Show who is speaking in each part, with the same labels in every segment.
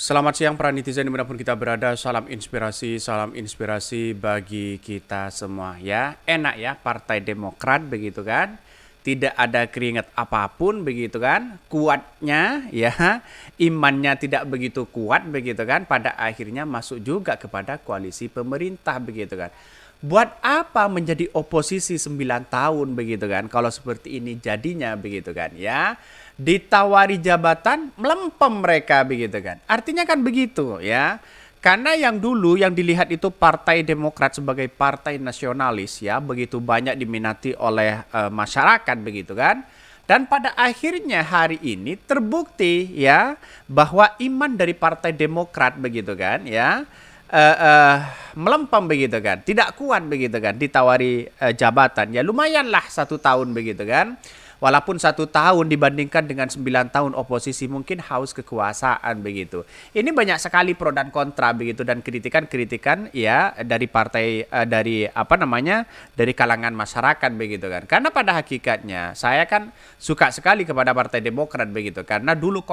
Speaker 1: Selamat siang para netizen dimanapun kita berada, salam inspirasi bagi kita semua ya. Enak ya Partai Demokrat begitu kan, tidak ada keringat apapun begitu kan, kuatnya ya, imannya tidak begitu kuat begitu kan, pada akhirnya masuk juga kepada koalisi pemerintah begitu kan. Buat apa menjadi oposisi 9 tahun begitu kan, kalau seperti ini jadinya begitu kan ya. Ditawari jabatan melempem mereka begitu kan. Artinya kan begitu ya. Karena yang dulu yang dilihat itu Partai Demokrat sebagai partai nasionalis ya, begitu banyak diminati oleh masyarakat begitu kan. Dan pada akhirnya hari ini terbukti ya bahwa iman dari Partai Demokrat begitu kan ya, melempem begitu kan, tidak kuat begitu kan, ditawari jabatan ya lumayanlah 1 tahun begitu kan. Walaupun 1 tahun dibandingkan dengan 9 tahun oposisi mungkin haus kekuasaan begitu. Ini banyak sekali pro dan kontra begitu, dan kritikan-kritikan ya dari partai dari apa namanya, dari kalangan masyarakat begitu kan. Karena pada hakikatnya saya kan suka sekali kepada Partai Demokrat begitu, karena dulu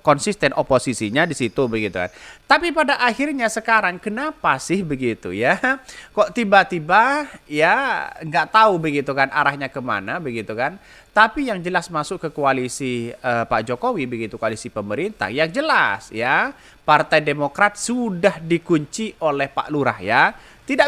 Speaker 1: konsisten oposisinya di situ begitu kan. Tapi pada akhirnya sekarang kenapa sih begitu ya? Kok tiba-tiba ya nggak tahu begitu kan arahnya kemana begitu kan. Tapi yang jelas masuk ke koalisi Pak Jokowi begitu, koalisi pemerintah. Yang jelas ya, Partai Demokrat sudah dikunci oleh Pak Lurah ya. Tidak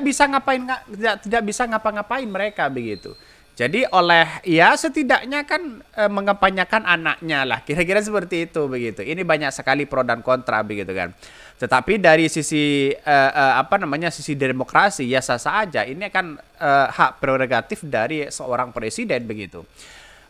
Speaker 1: bisa ngapa-ngapain mereka begitu. Jadi oleh ya setidaknya kan mengampanyakan anaknya lah, kira-kira seperti itu begitu. Ini banyak sekali pro dan kontra begitu kan. Tetapi dari sisi apa namanya, sisi demokrasi ya sah-sah aja. Ini kan hak prerogatif dari seorang presiden begitu.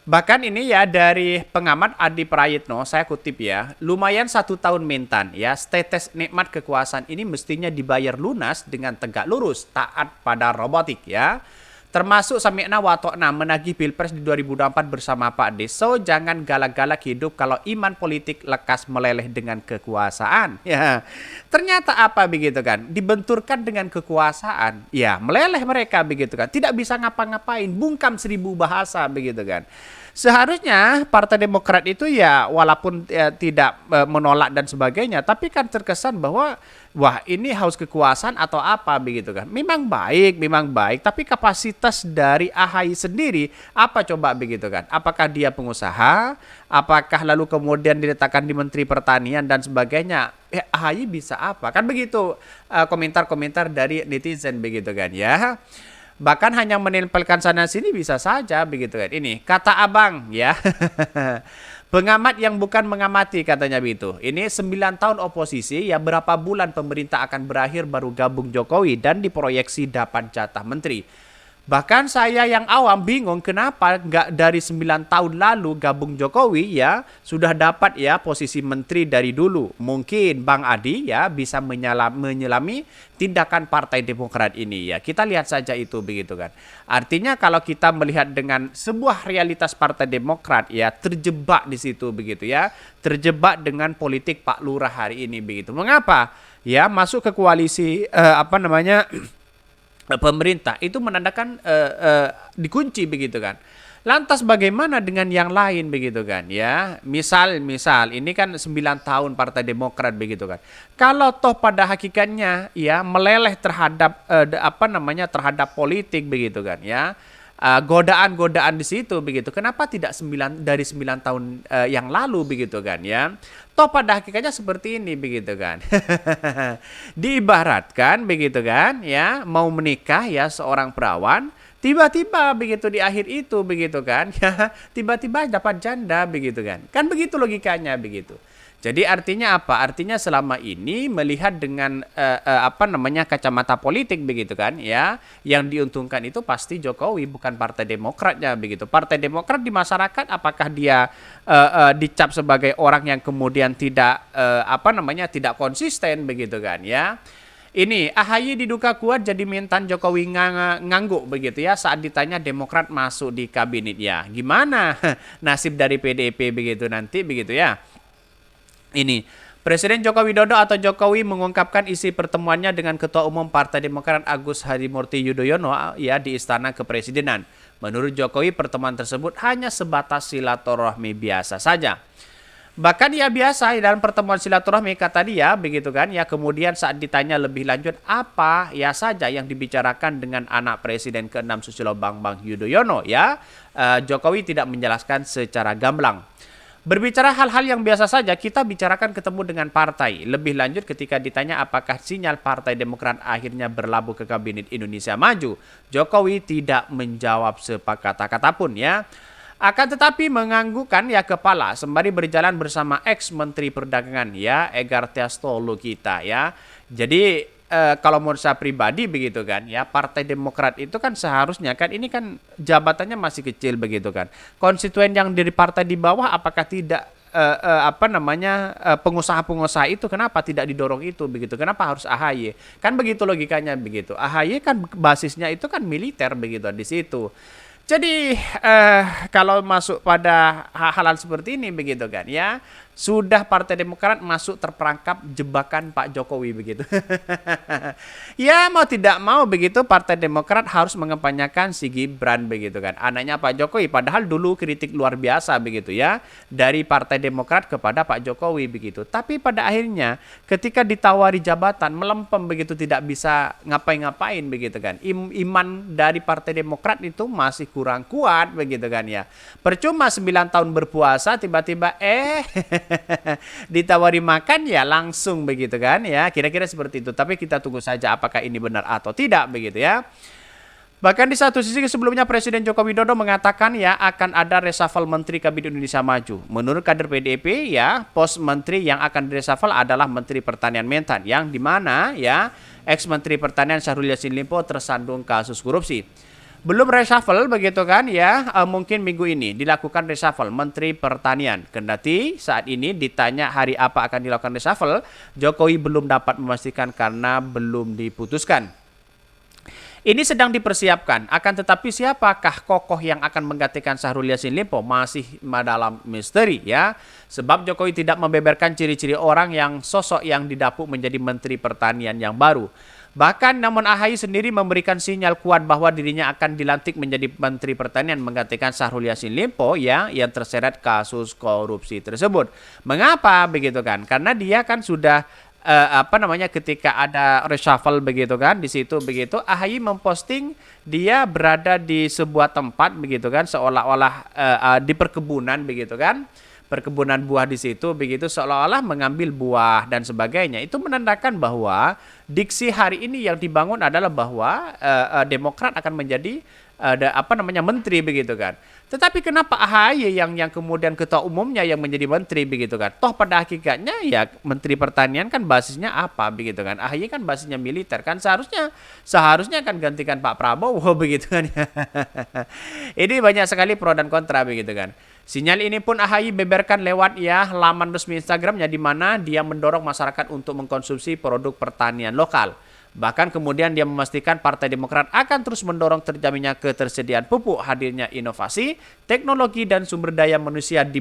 Speaker 1: Bahkan ini ya dari pengamat Adi Prayitno, saya kutip ya, lumayan 1 tahun mentan ya, tetes nikmat kekuasaan ini mestinya dibayar lunas dengan tegak lurus, taat pada robotik ya. Termasuk Samikna Watokna menagih Pilpres di 2024 bersama Pak Deso, jangan galak-galak hidup kalau iman politik lekas meleleh dengan kekuasaan. Ya, ternyata apa begitu kan? Dibenturkan dengan kekuasaan, ya meleleh mereka begitu kan. Tidak bisa ngapa-ngapain, bungkam 1000 bahasa begitu kan. Seharusnya Partai Demokrat itu ya walaupun ya, tidak menolak dan sebagainya, tapi kan terkesan bahwa wah ini haus kekuasaan atau apa begitu kan. Memang baik, tapi kapasitas dari AHY sendiri apa coba begitu kan. Apakah dia pengusaha? Apakah lalu kemudian diletakkan di Menteri Pertanian dan sebagainya? AHY bisa apa? Kan begitu komentar-komentar dari netizen begitu kan ya. Bahkan hanya menempelkan sana sini bisa saja begitu kan. Ini kata abang ya. Pengamat yang bukan mengamati katanya begitu. Ini 9 tahun oposisi ya, berapa bulan pemerintah akan berakhir baru gabung Jokowi dan diproyeksi dapat jatah menteri. Bahkan saya yang awam bingung kenapa nggak dari 9 tahun lalu gabung Jokowi ya sudah dapat ya posisi menteri dari dulu. Mungkin Bang Adi ya bisa menyelami tindakan Partai Demokrat ini ya. Kita lihat saja itu begitu kan. Artinya kalau kita melihat dengan sebuah realitas Partai Demokrat ya terjebak di situ begitu ya. Terjebak dengan politik Pak Lurah hari ini begitu. Mengapa? Ya masuk ke koalisi apa namanya pemerintah itu menandakan dikunci begitu kan. Lantas bagaimana dengan yang lain begitu kan ya. Misal ini kan 9 tahun Partai Demokrat begitu kan. Kalau toh pada hakikatnya ya meleleh terhadap apa namanya, terhadap politik begitu kan ya. Godaan-godaan di situ begitu. Kenapa tidak 9 tahun yang lalu begitu kan ya. Toh pada hakikatnya seperti ini begitu kan. Diibaratkan begitu kan ya, mau menikah ya seorang perawan, tiba-tiba begitu di akhir itu begitu kan ya, tiba-tiba dapat janda begitu kan. Kan begitu logikanya begitu. Jadi artinya apa? Artinya selama ini melihat dengan apa namanya, kacamata politik begitu kan ya, yang diuntungkan itu pasti Jokowi bukan Partai Demokratnya begitu. Partai Demokrat di masyarakat apakah dia dicap sebagai orang yang kemudian tidak apa namanya, tidak konsisten begitu kan ya. Ini AHY diduga kuat jadi mentan Jokowi ngangguk begitu ya saat ditanya Demokrat masuk di kabinet ya. Gimana nasib dari PDIP begitu nanti begitu ya. Ini Presiden Joko Widodo atau Jokowi mengungkapkan isi pertemuannya dengan Ketua Umum Partai Demokrat Agus Harimurti Yudhoyono ya di Istana Kepresidenan. Menurut Jokowi pertemuan tersebut hanya sebatas silaturahmi biasa saja. Bahkan ya biasa dalam pertemuan silaturahmi kata dia begitu kan ya, kemudian saat ditanya lebih lanjut apa ya saja yang dibicarakan dengan anak Presiden ke-6 Susilo Bambang Yudhoyono ya, Jokowi tidak menjelaskan secara gamblang. Berbicara hal-hal yang biasa saja, kita bicarakan ketemu dengan partai. Lebih lanjut ketika ditanya apakah sinyal Partai Demokrat akhirnya berlabuh ke Kabinet Indonesia Maju, Jokowi tidak menjawab sepatah-kata pun ya. Akan tetapi menganggukkan ya kepala sembari berjalan bersama ex-menteri perdagangan ya, Egar Tiastolo kita ya. Jadi kalau menurut saya pribadi begitu kan ya, Partai Demokrat itu kan seharusnya kan ini kan jabatannya masih kecil begitu kan. Konstituen yang dari partai di bawah apakah tidak pengusaha-pengusaha itu kenapa tidak didorong itu begitu? Kenapa harus AHY? Kan begitu logikanya begitu. AHY kan basisnya itu kan militer begitu di situ. Jadi kalau masuk pada hal-hal seperti ini begitu kan ya, sudah Partai Demokrat masuk terperangkap jebakan Pak Jokowi begitu. Ya mau tidak mau begitu Partai Demokrat harus mengempanyakan si Gibran begitu kan, anaknya Pak Jokowi. Padahal dulu kritik luar biasa begitu ya dari Partai Demokrat kepada Pak Jokowi begitu. Tapi pada akhirnya ketika ditawari jabatan melempem begitu, tidak bisa ngapain-ngapain begitu kan. Iman dari Partai Demokrat itu masih kurang kuat begitu kan ya. Percuma 9 tahun berpuasa tiba-tiba ditawari makan ya langsung begitu kan ya, kira-kira seperti itu. Tapi kita tunggu saja apakah ini benar atau tidak begitu ya. Bahkan di satu sisi sebelumnya Presiden Joko Widodo mengatakan ya akan ada reshuffle Menteri Kabinet Indonesia Maju. Menurut kader PDIP ya, pos menteri yang akan reshuffle adalah Menteri Pertanian Mentan, yang dimana ya ex Menteri Pertanian Syahrul Yassin Limpo tersandung kasus korupsi. Belum reshuffle begitu kan ya, mungkin minggu ini dilakukan reshuffle Menteri Pertanian. Kendati saat ini ditanya hari apa akan dilakukan reshuffle, Jokowi belum dapat memastikan karena belum diputuskan. Ini sedang dipersiapkan, akan tetapi siapakah kokoh yang akan menggantikan Syahrul Yassin Limpo masih dalam misteri ya. Sebab Jokowi tidak membeberkan ciri-ciri orang yang sosok yang didapuk menjadi Menteri Pertanian yang baru. Bahkan namun AHY sendiri memberikan sinyal kuat bahwa dirinya akan dilantik menjadi Menteri Pertanian menggantikan Syahrul Yassin Limpo ya yang terseret kasus korupsi tersebut. Mengapa begitu kan? Karena dia kan sudah ketika ada reshuffle begitu kan, di situ begitu AHY memposting dia berada di sebuah tempat begitu kan, seolah-olah di perkebunan begitu kan. Perkebunan buah di situ begitu, seolah-olah mengambil buah dan sebagainya. Itu menandakan bahwa diksi hari ini yang dibangun adalah bahwa Demokrat akan menjadi menteri begitu kan. Tetapi kenapa AHY yang kemudian ketua umumnya yang menjadi menteri begitu kan? Toh pada hakikatnya ya Menteri Pertanian kan basisnya apa begitu kan? AHY kan basisnya militer kan, seharusnya kan gantikan Pak Prabowo begitu kan. Ini banyak sekali pro dan kontra begitu kan. Sinyal ini pun AHY beberkan lewat ya laman resmi Instagramnya, di mana dia mendorong masyarakat untuk mengkonsumsi produk pertanian lokal. Bahkan kemudian dia memastikan Partai Demokrat akan terus mendorong terjaminnya ketersediaan pupuk, hadirnya inovasi, teknologi dan sumber daya manusia di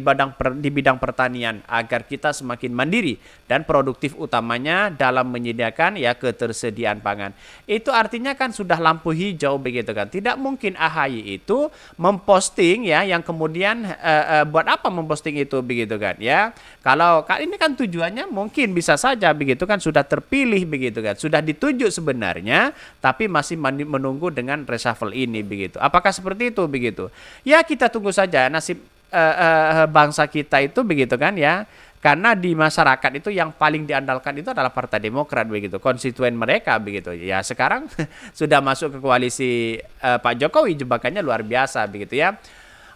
Speaker 1: bidang pertanian agar kita semakin mandiri dan produktif, utamanya dalam menyediakan ya ketersediaan pangan. Itu artinya kan sudah lampu hijau begitu kan. Tidak mungkin AHY itu memposting ya yang kemudian buat apa memposting itu begitu kan ya. Kalau ini kan tujuannya mungkin bisa saja begitu kan, sudah terpilih begitu kan, sudah dituju sebenarnya, tapi masih menunggu dengan reshuffle ini begitu. Apakah seperti itu begitu? Ya kita tunggu saja nasib bangsa kita itu begitu kan ya. Karena di masyarakat itu yang paling diandalkan itu adalah Partai Demokrat begitu, konstituen mereka begitu. Ya sekarang sudah masuk ke koalisi Pak Jokowi, jebakannya luar biasa begitu ya.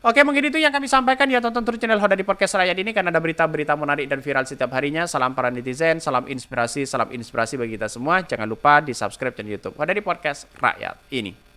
Speaker 1: Oke, mungkin itu yang kami sampaikan ya. Tonton terus channel Hoda di Podcast Rakyat ini karena ada berita-berita menarik dan viral setiap harinya. Salam para netizen, salam inspirasi bagi kita semua. Jangan lupa di subscribe channel YouTube Hoda di Podcast Rakyat ini.